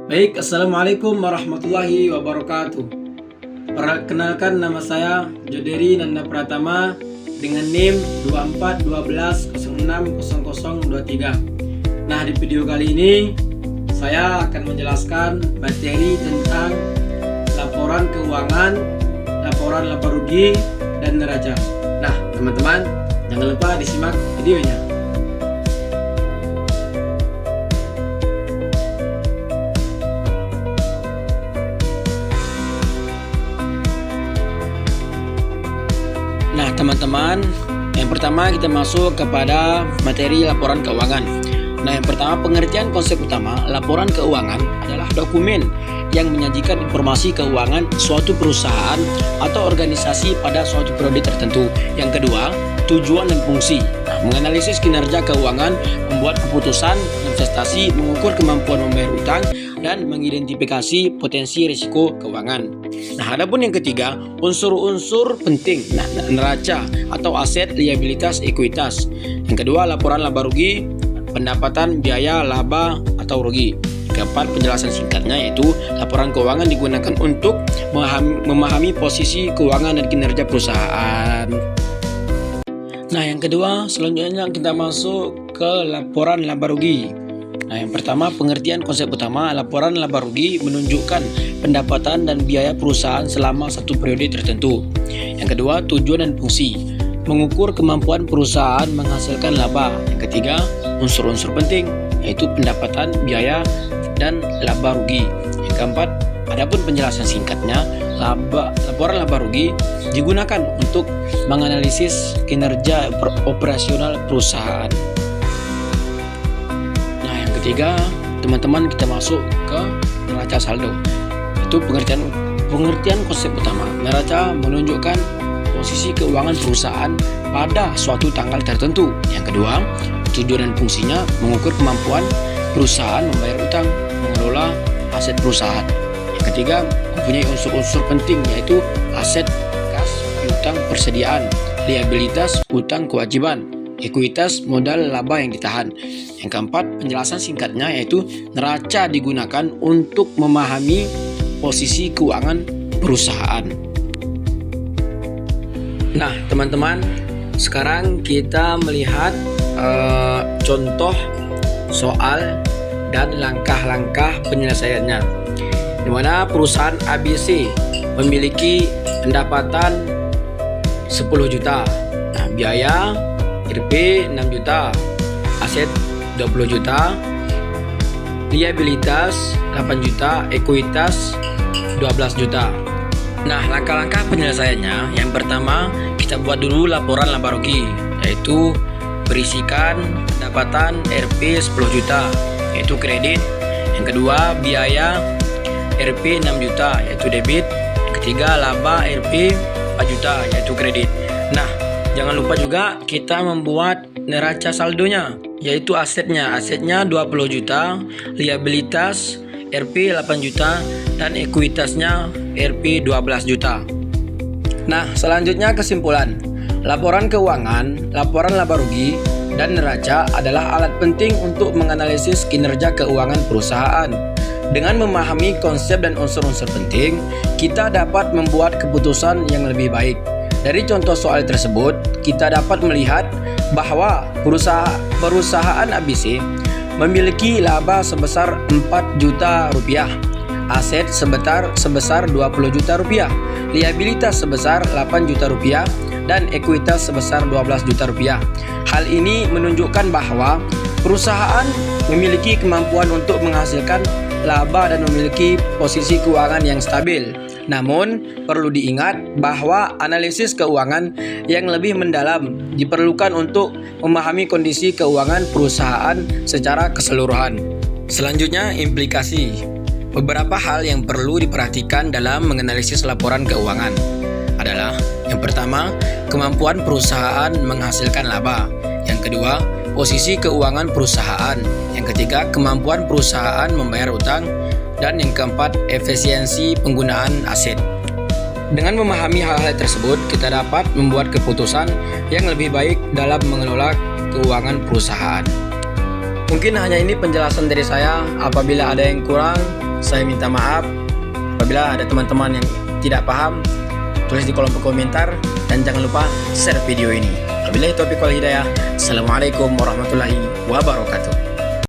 Baik, Assalamualaikum warahmatullahi wabarakatuh. Perkenalkan, nama saya Joderi Nanda Pratama dengan NIM 2412060023. Nah, di video kali ini saya akan menjelaskan materi tentang laporan keuangan, laporan laba rugi, dan neraca. Nah, teman-teman, jangan lupa disimak videonya. Nah, teman-teman, yang pertama kita masuk kepada materi laporan keuangan. Nah, yang pertama, pengertian konsep utama laporan keuangan adalah dokumen yang menyajikan informasi keuangan suatu perusahaan atau organisasi pada suatu periode tertentu. Yang kedua, tujuan dan fungsi. Nah, menganalisis kinerja keuangan, membuat keputusan investasi, mengukur kemampuan membayar utang, dan mengidentifikasi potensi risiko keuangan. Nah, adapun yang ketiga, unsur-unsur penting. Nah, neraca atau aset, liabilitas, ekuitas. Yang kedua, laporan laba rugi, pendapatan, biaya, laba atau rugi. Keempat, penjelasan singkatnya yaitu laporan keuangan digunakan untuk memahami posisi keuangan dan kinerja perusahaan. Nah, yang kedua, selanjutnya kita masuk ke laporan laba rugi. Nah, yang pertama, pengertian konsep utama laporan laba rugi menunjukkan pendapatan dan biaya perusahaan selama satu periode tertentu. Yang kedua, tujuan dan fungsi, mengukur kemampuan perusahaan menghasilkan laba. Yang ketiga, unsur-unsur penting yaitu pendapatan, biaya, dan laba rugi. Yang keempat, adapun penjelasan singkatnya, laporan laba rugi digunakan untuk menganalisis kinerja operasional perusahaan. Nah, yang ketiga, teman-teman, kita masuk ke neraca saldo. Itu pengertian konsep utama. Neraca menunjukkan posisi keuangan perusahaan pada suatu tanggal tertentu. Yang kedua, tujuan dan fungsinya mengukur kemampuan perusahaan membayar utang, mengelola aset perusahaan. Yang ketiga, mempunyai unsur-unsur penting yaitu aset, kas, piutang, persediaan, liabilitas, utang, kewajiban, ekuitas, modal, laba yang ditahan. Yang keempat, penjelasan singkatnya yaitu neraca digunakan untuk memahami posisi keuangan perusahaan. Nah, teman-teman, sekarang kita melihat contoh soal dan langkah-langkah penyelesaiannya, di mana perusahaan ABC memiliki pendapatan 10 juta, nah, biaya RP 6 juta, aset 20 juta, liabilitas 8 juta, ekuitas 12 juta. Nah, langkah-langkah penyelesaiannya, yang pertama kita buat dulu laporan laba rugi, yaitu berisikan pendapatan RP 10 juta yaitu kredit. Yang kedua, biaya RP 6 juta yaitu debit. Ketiga, laba RP 4 juta yaitu kredit. Nah, jangan lupa juga kita membuat neraca saldonya, yaitu asetnya 20 juta, liabilitas RP 8 juta, dan ekuitasnya RP 12 juta. Nah, selanjutnya kesimpulan. Laporan keuangan, laporan laba rugi, dan neraca adalah alat penting untuk menganalisis kinerja keuangan perusahaan. Dengan memahami konsep dan unsur-unsur penting, kita dapat membuat keputusan yang lebih baik. Dari contoh soal tersebut, kita dapat melihat bahwa perusahaan ABC memiliki laba sebesar 4 juta rupiah, aset sebesar 20 juta rupiah, liabilitas sebesar 8 juta rupiah, dan ekuitas sebesar 12 juta rupiah. Hal ini menunjukkan bahwa perusahaan memiliki kemampuan untuk menghasilkan laba dan memiliki posisi keuangan yang stabil. Namun, perlu diingat bahwa analisis keuangan yang lebih mendalam diperlukan untuk memahami kondisi keuangan perusahaan secara keseluruhan. Selanjutnya, implikasi. Beberapa hal yang perlu diperhatikan dalam menganalisis laporan keuangan adalah: yang pertama, kemampuan perusahaan menghasilkan laba. Yang kedua, posisi keuangan perusahaan. Yang ketiga, kemampuan perusahaan membayar utang. Dan yang keempat, efisiensi penggunaan aset. Dengan memahami hal-hal tersebut, kita dapat membuat keputusan yang lebih baik dalam mengelola keuangan perusahaan. Mungkin hanya ini penjelasan dari saya. Apabila ada yang kurang, Saya minta maaf apabila ada teman-teman yang tidak paham. Tulis di kolom komentar dan jangan lupa share video ini. Wabillahi taufiq wal hidayah. Assalamualaikum warahmatullahi wabarakatuh.